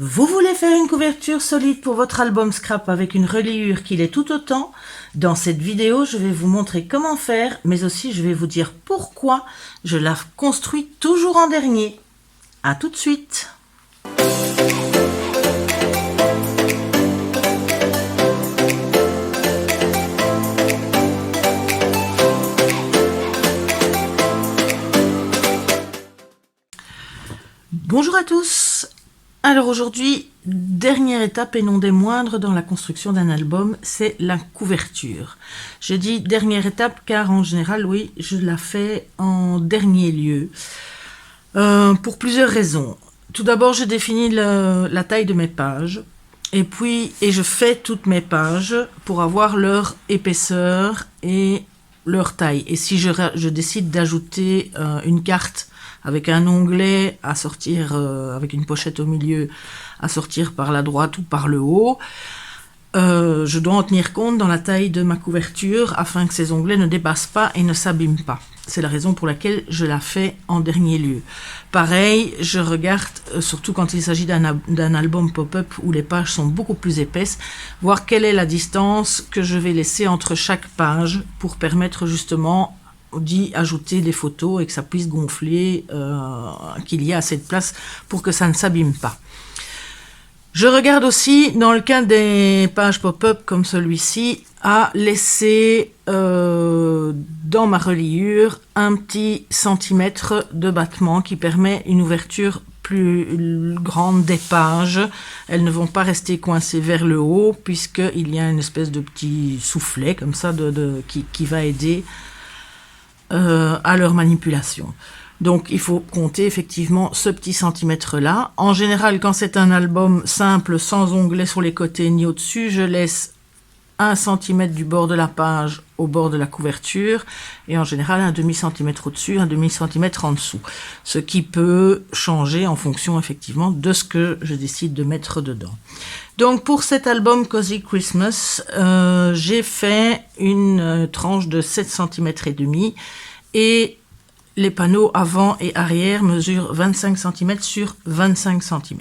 Vous voulez faire une couverture solide pour votre album scrap avec une reliure qui l'est tout autant? Dans cette vidéo, je vais vous montrer comment faire, mais aussi je vais vous dire pourquoi je la construis toujours en dernier. À tout de suite! Bonjour à tous. Alors aujourd'hui, dernière étape et non des moindres dans la construction d'un album, c'est la couverture. Je dis dernière étape car en général, oui, je la fais en dernier lieu pour plusieurs raisons. Tout d'abord, je définis la taille de mes pages et je fais toutes mes pages pour avoir leur épaisseur et leur taille. Et si je décide d'ajouter une carte avec un onglet à sortir, avec une pochette au milieu, à sortir par la droite ou par le haut, je dois en tenir compte dans la taille de ma couverture afin que ces onglets ne dépassent pas et ne s'abîment pas. C'est la raison pour laquelle je la fais en dernier lieu. Pareil, je regarde, surtout quand il s'agit d'un album pop-up où les pages sont beaucoup plus épaisses, voir quelle est la distance que je vais laisser entre chaque page pour permettre justement d'y ajouter des photos et que ça puisse gonfler, qu'il y ait assez de place pour que ça ne s'abîme pas. Je regarde aussi, dans le cas des pages pop-up comme celui-ci, à laisser dans ma reliure un petit centimètre de battement qui permet une ouverture plus grande des pages. Elles ne vont pas rester coincées vers le haut puisqu'il y a une espèce de petit soufflet comme ça qui va aider à leur manipulation. Donc il faut compter effectivement ce petit centimètre là. En général, quand c'est un album simple sans onglet sur les côtés ni au-dessus, je laisse 1 cm du bord de la page au bord de la couverture et en général un demi-centimètre au-dessus, un demi-centimètre en dessous. Ce qui peut changer en fonction effectivement de ce que je décide de mettre dedans. Donc pour cet album Cozy Christmas, j'ai fait une tranche de 7 cm et demi et les panneaux avant et arrière mesurent 25 cm sur 25 cm.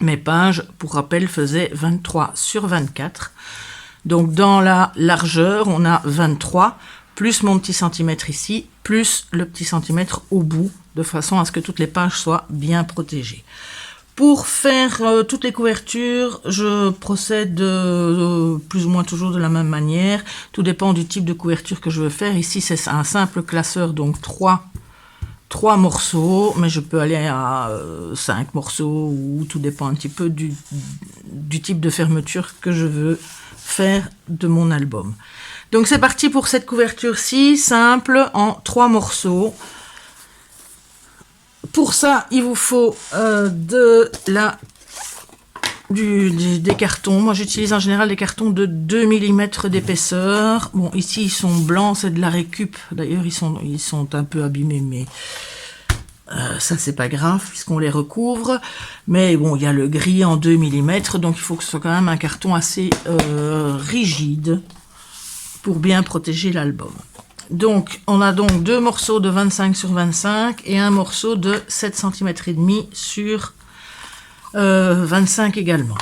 Mes pages, pour rappel, faisaient 23 sur 24. Donc dans la largeur, on a 23, plus mon petit centimètre ici, plus le petit centimètre au bout, de façon à ce que toutes les pages soient bien protégées. Pour faire toutes les couvertures, je procède plus ou moins toujours de la même manière. Tout dépend du type de couverture que je veux faire. Ici, c'est un simple classeur, donc 3 morceaux, mais je peux aller à 5 morceaux, ou tout dépend un petit peu du type de fermeture que je veux faire de mon album. Donc c'est parti pour cette couverture-ci, simple, en 3 morceaux. Pour ça, il vous faut des cartons. Moi, j'utilise en général des cartons de 2 mm d'épaisseur. Bon, ici, ils sont blancs, c'est de la récup. D'ailleurs, ils sont un peu abîmés, mais ça, c'est pas grave, puisqu'on les recouvre. Mais bon, il y a le gris en 2 mm, donc il faut que ce soit quand même un carton assez rigide pour bien protéger l'album. Donc, on a donc 2 morceaux de 25 sur 25 et un morceau de 7 cm et demi sur 25 également.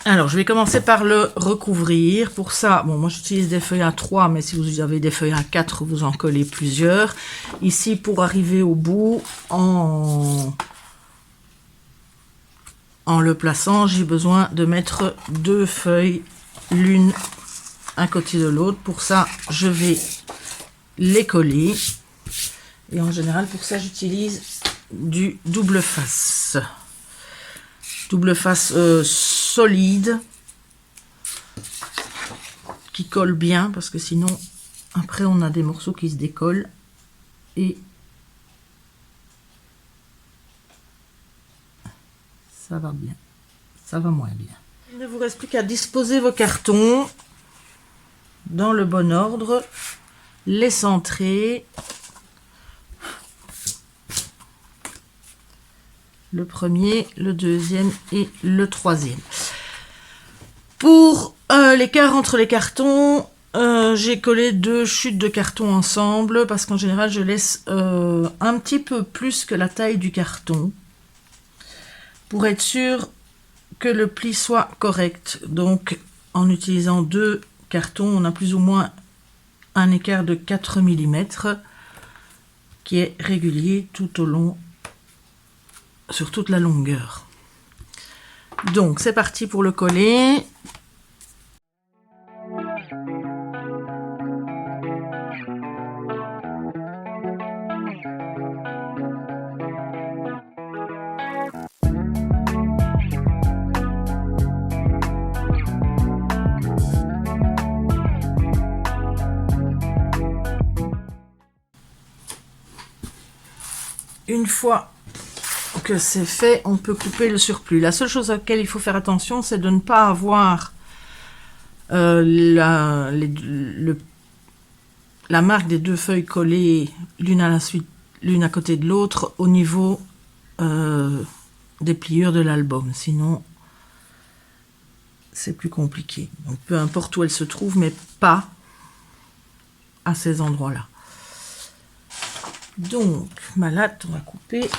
Alors, je vais commencer par le recouvrir. Pour ça, bon, moi j'utilise des feuilles A3, mais si vous avez des feuilles A4, vous en collez plusieurs. Ici, pour arriver au bout, en le plaçant, j'ai besoin de mettre 2 feuilles, l'une un côté de l'autre. Pour ça, je vais les coller. Et en général, pour ça, j'utilise du double face. Double face solide qui colle bien parce que sinon, après, on a des morceaux qui se décollent et ça va bien. Ça va moins bien. Il ne vous reste plus qu'à disposer vos cartons dans le bon ordre, les centrer. Le premier, le deuxième et le troisième. Pour l'écart entre les cartons, j'ai collé 2 chutes de carton ensemble parce qu'en général, je laisse un petit peu plus que la taille du carton. pour être sûr que le pli soit correct. Donc en utilisant 2 cartons, on a plus ou moins un écart de 4 mm qui est régulier tout au long, sur toute la longueur. Donc c'est parti pour le coller. Une fois que c'est fait, on peut couper le surplus. La seule chose à laquelle il faut faire attention, c'est de ne pas avoir la marque des 2 feuilles collées l'une à la suite, l'une à côté de l'autre au niveau des pliures de l'album. Sinon, c'est plus compliqué. Donc, peu importe où elle se trouve, mais pas à ces endroits-là. Donc, ma latte, on va couper.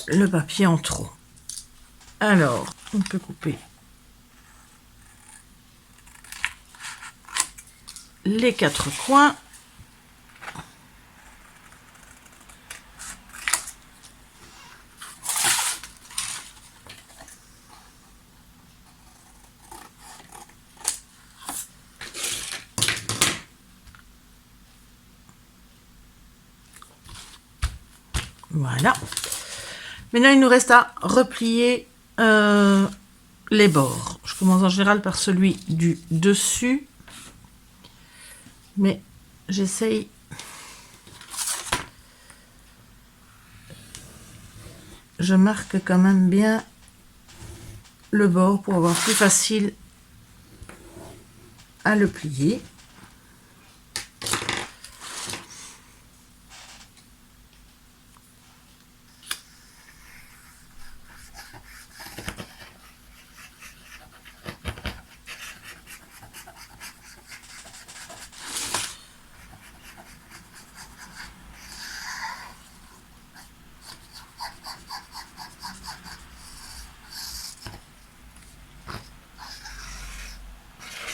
Le papier en trop. Alors, on peut couper les 4 coins. Voilà. Maintenant, il nous reste à replier les bords. Je commence en général par celui du dessus, mais j'essaye je marque quand même bien le bord pour avoir plus facile à le plier.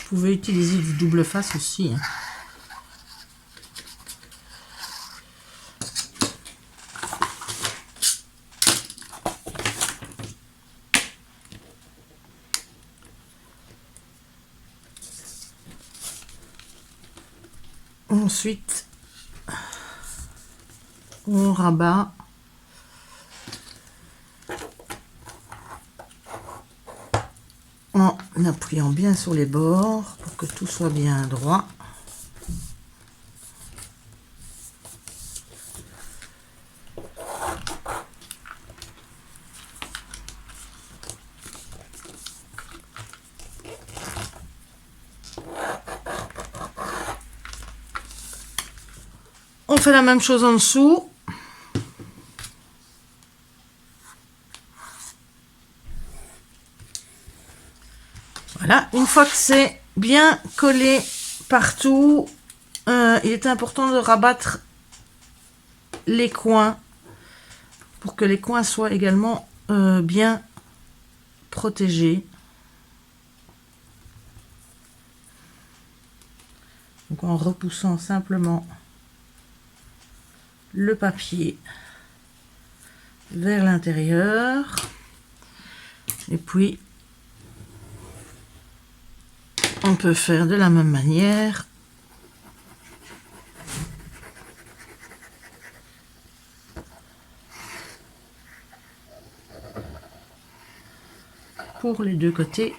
Vous pouvez utiliser du double face aussi, hein. Ensuite, on rabat en appuyant bien sur les bords pour que tout soit bien droit. On fait la même chose en dessous. Voilà, une fois que c'est bien collé partout, il est important de rabattre les coins pour que les coins soient également bien protégés. Donc en repoussant simplement le papier vers l'intérieur et puis on peut faire de la même manière pour les deux côtés,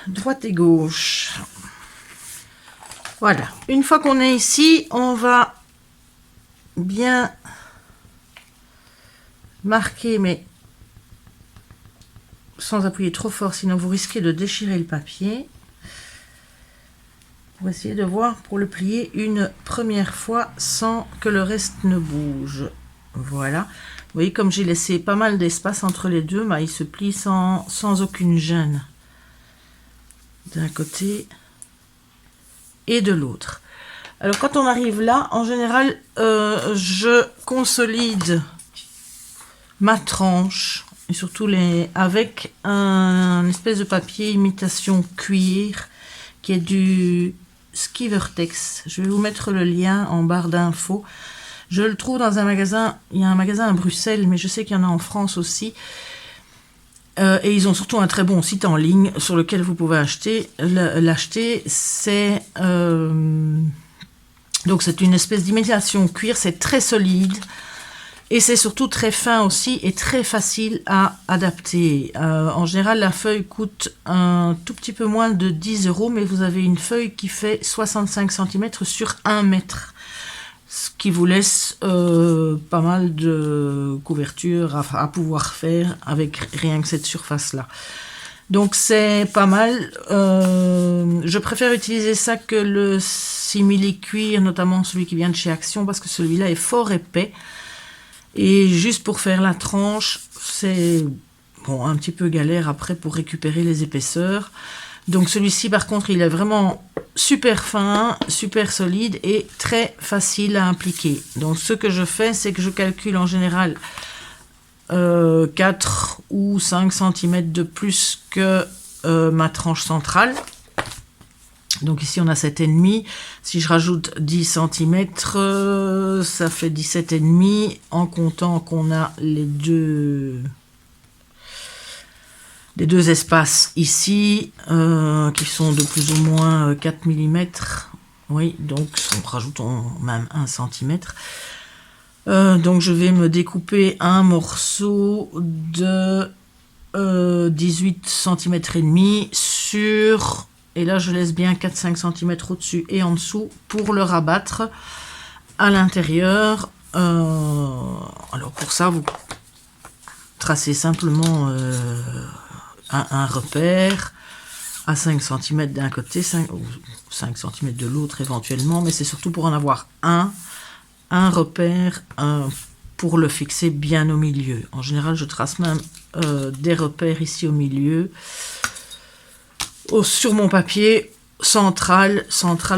droite et gauche. Voilà, une fois qu'on est ici, on va bien marquer, mais sans appuyer trop fort, sinon vous risquez de déchirer le papier. Pour essayer de voir, pour le plier une première fois sans que le reste ne bouge. Voilà. Vous voyez, comme j'ai laissé pas mal d'espace entre les deux, bah, il se plie sans aucune gêne. D'un côté et de l'autre. Alors quand on arrive là, en général, je consolide ma tranche, et surtout avec un espèce de papier imitation cuir, qui est du Skivertex. Je vais vous mettre le lien en barre d'infos. Je le trouve dans un magasin, il y a un magasin à Bruxelles, mais je sais qu'il y en a en France aussi. Et ils ont surtout un très bon site en ligne sur lequel vous pouvez l'acheter. C'est donc c'est une espèce d'imitation cuir, c'est très solide et c'est surtout très fin aussi et très facile à adapter. En général, la feuille coûte un tout petit peu moins de 10 €, mais vous avez une feuille qui fait 65 cm sur 1 mètre. Ce qui vous laisse pas mal de couverture à pouvoir faire avec rien que cette surface-là. Donc c'est pas mal. Je préfère utiliser ça que le simili-cuir, notamment celui qui vient de chez Action, parce que celui-là est fort épais. Et juste pour faire la tranche, c'est bon, un petit peu galère après pour récupérer les épaisseurs. Donc celui-ci par contre il est vraiment super fin, super solide et très facile à appliquer. Donc ce que je fais, c'est que je calcule en général 4 ou 5 cm de plus que ma tranche centrale. Donc ici on a 7,5. Si je rajoute 10 cm, ça fait 17,5 en comptant qu'on a les deux espaces ici qui sont de plus ou moins 4 mm. Oui, donc on rajoute même 1 cm. Donc je vais me découper un morceau de 18 cm et demi sur, et là je laisse bien 4-5 cm au-dessus et en dessous pour le rabattre à l'intérieur. Alors pour ça vous tracez simplement un repère à 5 cm d'un côté, 5 cm de l'autre éventuellement, mais c'est surtout pour en avoir un repère pour le fixer bien au milieu. En général, je trace même des repères ici au milieu, sur mon papier central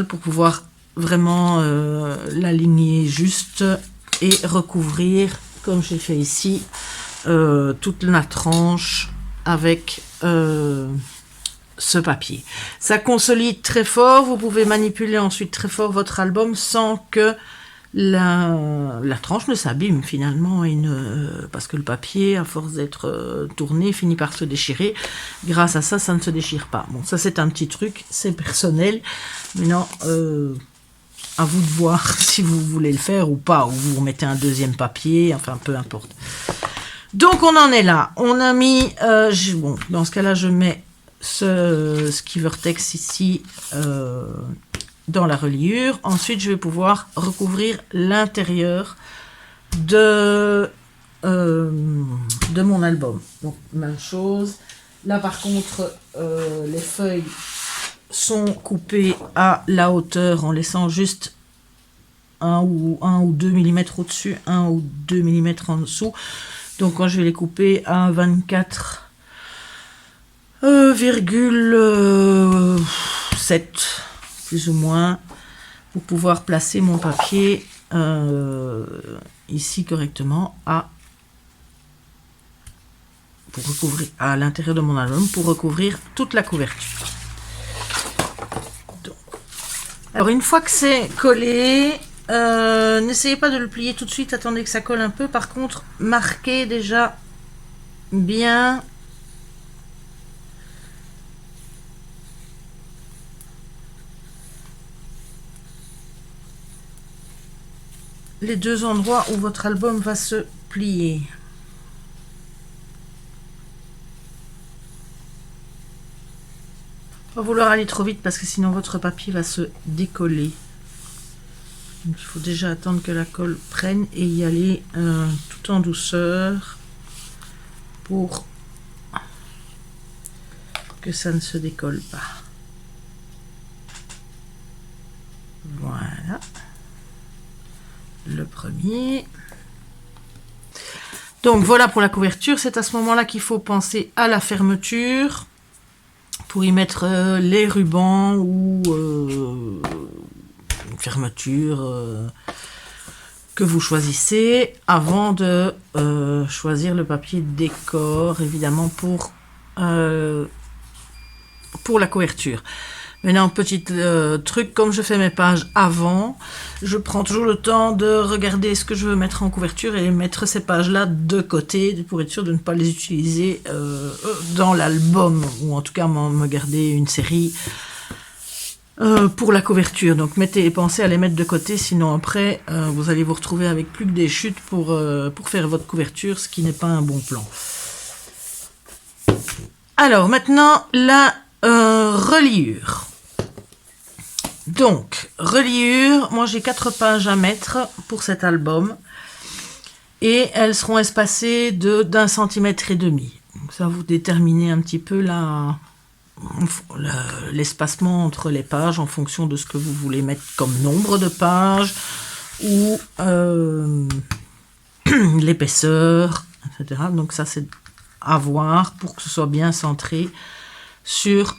pour pouvoir vraiment l'aligner juste et recouvrir, comme j'ai fait ici, toute la tranche avec ce papier. Ça consolide très fort. Vous pouvez manipuler ensuite très fort votre album sans que la tranche ne s'abîme finalement, parce que le papier, à force d'être tourné, finit par se déchirer. Grâce à ça, ça ne se déchire pas. Bon, ça c'est un petit truc, c'est personnel. Maintenant, à vous de voir si vous voulez le faire ou pas, ou vous remettez un deuxième papier, enfin peu importe. Donc on en est là. On a mis, bon, dans ce cas-là, je mets ce Skivertex ici dans la reliure. Ensuite, je vais pouvoir recouvrir l'intérieur de mon album. Donc, même chose. Là, par contre, les feuilles sont coupées à la hauteur en laissant juste 1 ou 2 mm au-dessus, 1 ou 2 mm en dessous. Donc, quand je vais les couper à 24,7 plus ou moins, pour pouvoir placer mon papier ici correctement pour recouvrir à l'intérieur de mon album, pour recouvrir toute la couverture. Donc, alors une fois que c'est collé, n'essayez pas de le plier tout de suite, attendez que ça colle un peu. Par contre, marquez déjà bien les deux endroits où votre album va se plier. Il va vouloir aller trop vite parce que sinon votre papier va se décoller. Donc il faut déjà attendre que la colle prenne et y aller tout en douceur pour que ça ne se décolle pas. Voilà. Le premier. Donc voilà pour la couverture. C'est à ce moment-là qu'il faut penser à la fermeture pour y mettre les rubans ou fermeture que vous choisissez avant de choisir le papier décor, évidemment, pour la couverture. Maintenant, petit truc, comme je fais mes pages avant, je prends toujours le temps de regarder ce que je veux mettre en couverture et mettre ces pages-là de côté pour être sûr de ne pas les utiliser dans l'album, ou en tout cas me garder une série pour la couverture. Donc pensez à les mettre de côté, sinon après vous allez vous retrouver avec plus que des chutes pour faire votre couverture, ce qui n'est pas un bon plan. Alors maintenant, la reliure. Donc, reliure, moi j'ai 4 pages à mettre pour cet album et elles seront espacées d'1,5 cm. Donc ça, vous déterminez un petit peu l'espacement entre les pages en fonction de ce que vous voulez mettre comme nombre de pages ou l'épaisseur, etc. Donc ça, c'est à voir pour que ce soit bien centré sur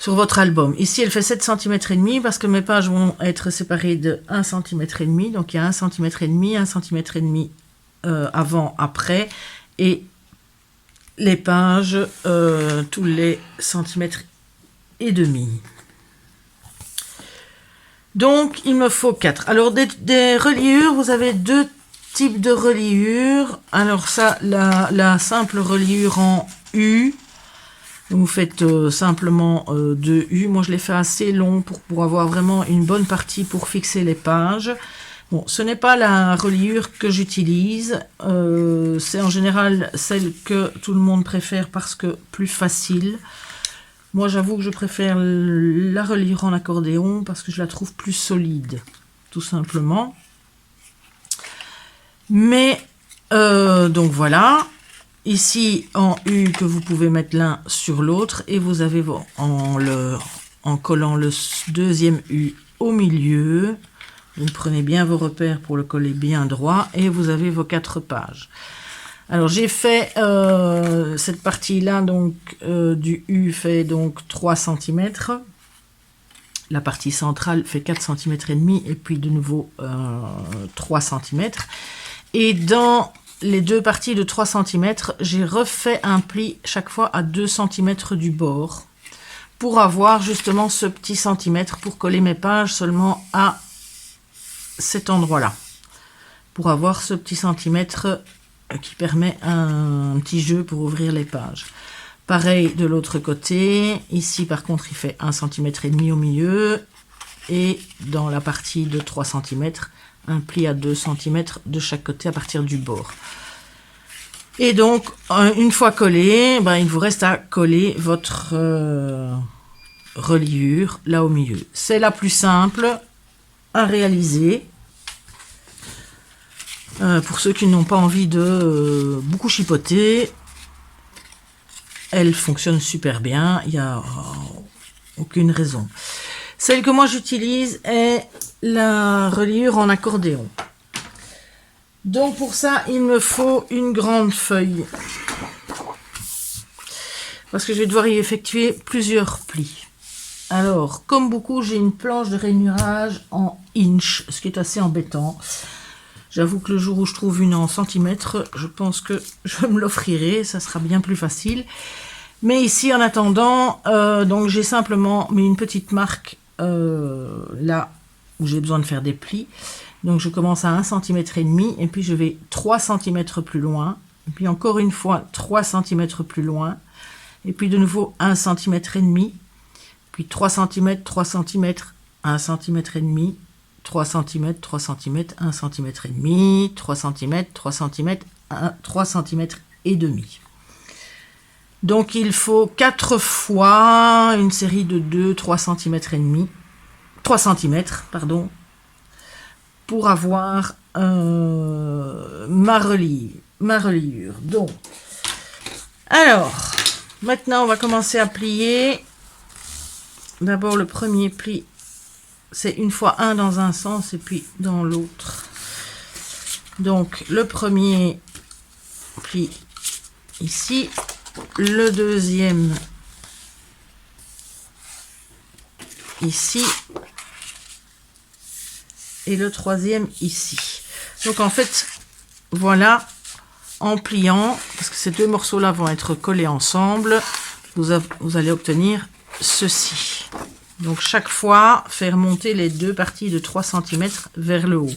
votre album. Ici, elle fait 7,5 cm parce que mes pages vont être séparées de 1,5 cm. Donc, il y a 1,5 cm, 1,5 cm avant, après. Et les pages, tous les centimètres et demi. Donc, il me faut 4. Alors, des reliures, vous avez 2 types de reliures. Alors, ça, la simple reliure en U. Vous faites simplement 2 U. Moi, je l'ai fait assez long pour avoir vraiment une bonne partie pour fixer les pages. Bon, ce n'est pas la reliure que j'utilise. C'est en général celle que tout le monde préfère parce que plus facile. Moi, j'avoue que je préfère la reliure en accordéon parce que je la trouve plus solide, tout simplement. Mais, donc voilà. Ici, en U, que vous pouvez mettre l'un sur l'autre. Et vous avez en collant le deuxième U au milieu. Vous prenez bien vos repères pour le coller bien droit. Et vous avez vos 4 pages. Alors, j'ai fait cette partie-là, donc du U fait donc 3 cm. La partie centrale fait 4 cm et demi. Et puis, de nouveau, 3 cm. Et dans les 2 parties de 3 cm, j'ai refait un pli chaque fois à 2 cm du bord pour avoir justement ce petit centimètre pour coller mes pages seulement à cet endroit-là. Pour avoir ce petit centimètre qui permet un petit jeu pour ouvrir les pages. Pareil de l'autre côté. Ici, par contre, il fait 1,5 cm au milieu. Et dans la partie de 3 cm, un pli à 2 cm de chaque côté à partir du bord. Et donc, une fois collé, il vous reste à coller votre reliure là au milieu. C'est la plus simple à réaliser. Pour ceux qui n'ont pas envie de beaucoup chipoter, elle fonctionne super bien. Il n'y a aucune raison. Celle que moi j'utilise est la reliure en accordéon. Donc pour ça, il me faut une grande feuille. Parce que je vais devoir y effectuer plusieurs plis. Alors, comme beaucoup, j'ai une planche de rainurage en inch, ce qui est assez embêtant. J'avoue que le jour où je trouve une en centimètres, je pense que je me l'offrirai, ça sera bien plus facile. Mais ici, en attendant, donc j'ai simplement mis une petite marque là où j'ai besoin de faire des plis. Donc je commence à 1,5 cm et puis je vais 3 cm plus loin. Et puis encore une fois 3 cm plus loin. Et puis de nouveau 1,5 cm. Puis 3 cm, 3 cm, 1 cm et demi, 3 cm, 3 cm, 1 cm et demi, 3 cm, 3 cm, 3 cm et demi. Donc il faut 4 fois une série de 2, 3 cm et demi, 3 cm, pardon, pour avoir ma reliure. Donc, alors, maintenant on va commencer à plier. D'abord le premier pli, c'est une fois un dans un sens et puis dans l'autre. Donc le premier pli ici, le deuxième ici et le troisième ici. Donc en fait, voilà, en pliant, parce que ces deux morceaux-là vont être collés ensemble, vous allez obtenir ceci. Donc chaque fois, faire monter les deux parties de 3 cm vers le haut.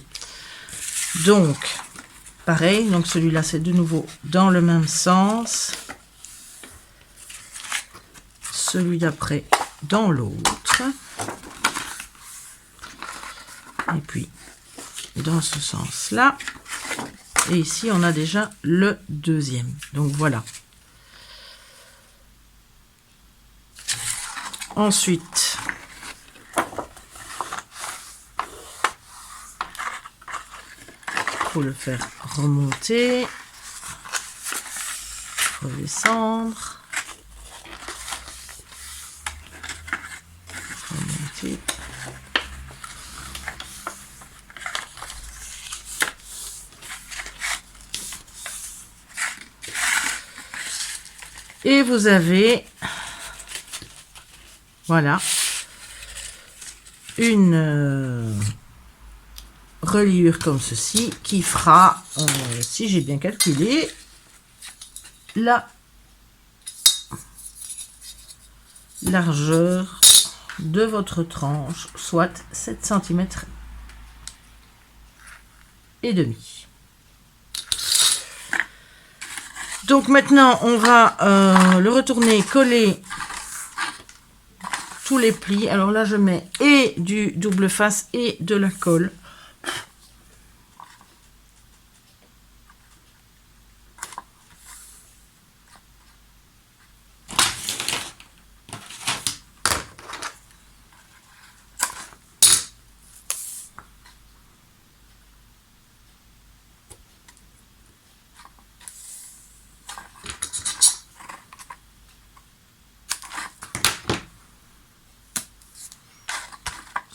Donc, pareil, donc celui-là c'est de nouveau dans le même sens. Celui d'après dans l'autre. Et puis, dans ce sens-là. Et ici, on a déjà le deuxième. Donc voilà. Ensuite, il faut le faire remonter, redescendre, remonter. Et vous avez, voilà, une reliure comme ceci qui fera, si j'ai bien calculé, la largeur de votre tranche, soit 7 cm et demi. Donc maintenant, on va le retourner, coller tous les plis. Alors là, je mets et du double face et de la colle.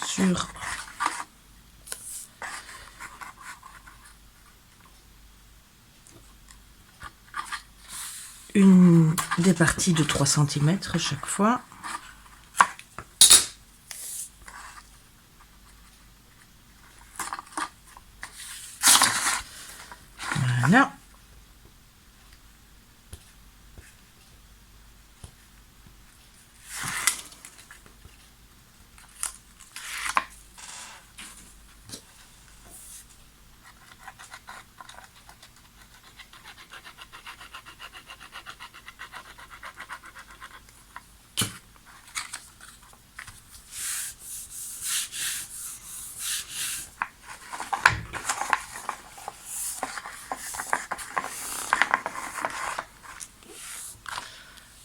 Sur une des parties de 3 cm chaque fois. Voilà.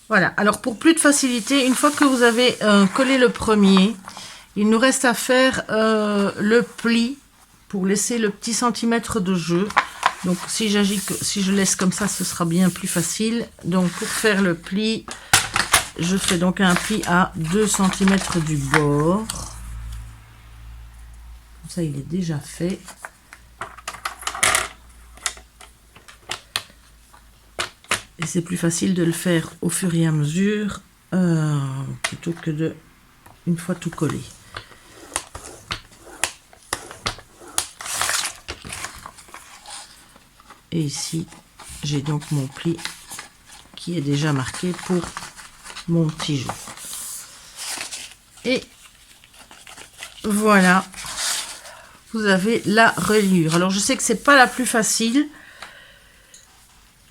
Voilà, alors pour plus de facilité, une fois que vous avez collé le premier, il nous reste à faire le pli pour laisser le petit centimètre de jeu. Donc si je laisse comme ça, ce sera bien plus facile. Donc pour faire le pli, je fais donc un pli à 2 cm du bord. Comme ça, il est déjà fait. Et c'est plus facile de le faire au fur et à mesure plutôt que de une fois tout collé. Et ici, j'ai donc mon pli qui est déjà marqué pour mon petit jeu. Et voilà, vous avez la reliure. Alors je sais que c'est pas la plus facile,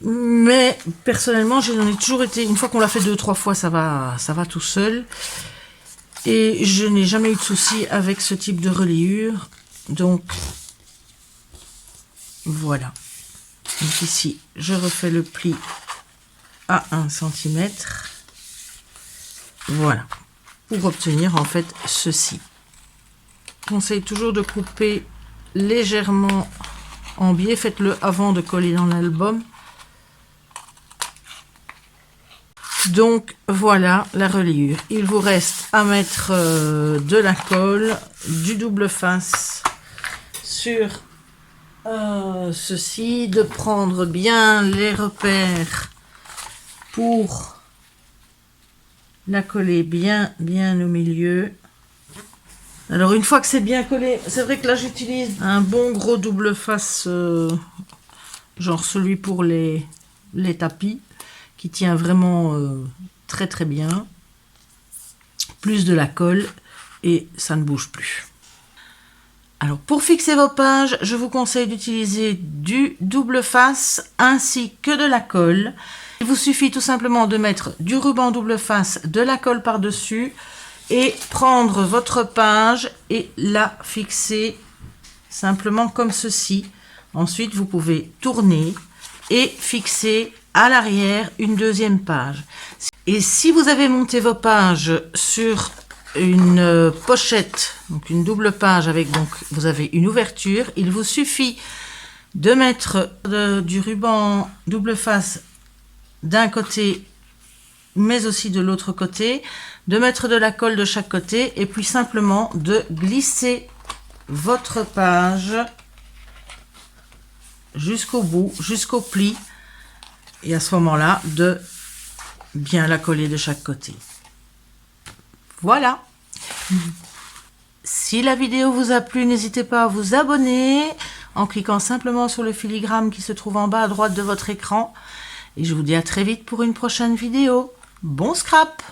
mais personnellement j'en ai toujours été, une fois qu'on l'a fait 2-3 fois, ça va tout seul, et je n'ai jamais eu de souci avec ce type de reliure. Donc voilà, donc ici je refais le pli à 1 cm, voilà, pour obtenir en fait ceci. Je conseille toujours de couper légèrement en biais, faites-le avant de coller dans l'album. Donc voilà la reliure. Il vous reste à mettre de la colle, du double face sur ceci, de prendre bien les repères pour la coller bien au milieu. Alors une fois que c'est bien collé, c'est vrai que là j'utilise un bon gros double face, genre celui pour les tapis, qui tient vraiment très très bien. Plus de la colle et ça ne bouge plus. Alors pour fixer vos pages, je vous conseille d'utiliser du double face ainsi que de la colle. Il vous suffit tout simplement de mettre du ruban double face, de la colle par-dessus et prendre votre page et la fixer simplement comme ceci. Ensuite, vous pouvez tourner et fixer à l'arrière une deuxième page. Et si vous avez monté vos pages sur une pochette, donc une double page avec, donc vous avez une ouverture, il vous suffit de mettre du ruban double face d'un côté mais aussi de l'autre côté, de mettre de la colle de chaque côté et puis simplement de glisser votre page jusqu'au bout, jusqu'au pli, et à ce moment-là de bien la coller de chaque côté. Voilà. Si la vidéo vous a plu, n'hésitez pas à vous abonner en cliquant simplement sur le filigrane qui se trouve en bas à droite de votre écran. Et je vous dis à très vite pour une prochaine vidéo. Bon scrap!